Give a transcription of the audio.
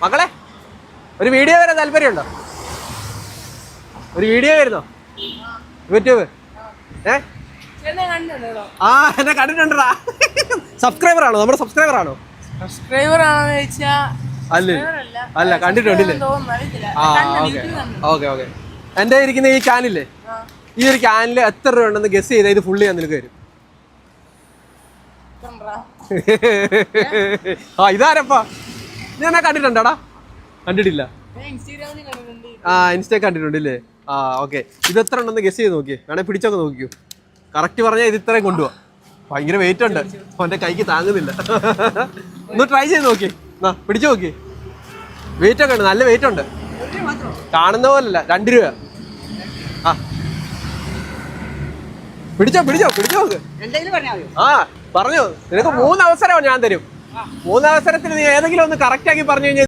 മക്കളെ ഒരു വീഡിയോ വരാൻ താല്പര്യമുണ്ടോ? ഒരു വീഡിയോ വരുന്നോ യൂട്യൂബ്? എന്നെ കണ്ടിട്ടുണ്ടാ? സബ്സ്ക്രൈബർ ആണോ? നമ്മുടെ സബ്സ്ക്രൈബർ ആണോ? അല്ല കണ്ടിട്ടുണ്ടല്ലേ? Okay okay. എന്റെ ഇരിക്കുന്ന ഈ ക്യാനില്ലേ, ഈ ഒരു ക്യാനിൽ എത്ര രൂപ ഉണ്ടെന്ന് ഗസ് ചെയ്താൽ ഇത് ഫുള്ള് ഞാൻ നിനക്ക് വരും. ഇതാരപ്പാ? നീ എന്നെ കണ്ടിട്ടുണ്ടാടാ? കണ്ടിട്ടില്ല. ഇൻസ്റ്റ കണ്ടിട്ടുണ്ടല്ലേ? ഓക്കെ. ഇത് എത്ര ഉണ്ടെന്ന് ഗസ് ചെയ്ത് നോക്കിയേ, വേണേ പിടിച്ചൊക്കെ നോക്കിയോ. കറക്റ്റ് പറഞ്ഞാൽ ഇത് ഇത്രയും കൊണ്ടുപോവാ. ഭയങ്കര വെയിറ്റ് ഉണ്ട്, അവൻ്റെ കൈക്ക് താങ്ങുന്നില്ല. ഒന്ന് ട്രൈ ചെയ്ത് നോക്കിയേ, പിടിച്ചു നോക്കിയേ. വെയിറ്റ് ഒക്കെ ഉണ്ട്, നല്ല വെയിറ്റ് ഉണ്ട്. കാണുന്ന പോലല്ല, 2 രൂപ. പിടിച്ചോ നോക്ക്. പറഞ്ഞോ, നിനക്ക് 3 അവസരം ഞാൻ തരും. 3 അവസരത്തിൽ നീ ഏതെങ്കിലും ഒന്ന് കറക്റ്റ് ആക്കി പറഞ്ഞു കഴിഞ്ഞാൽ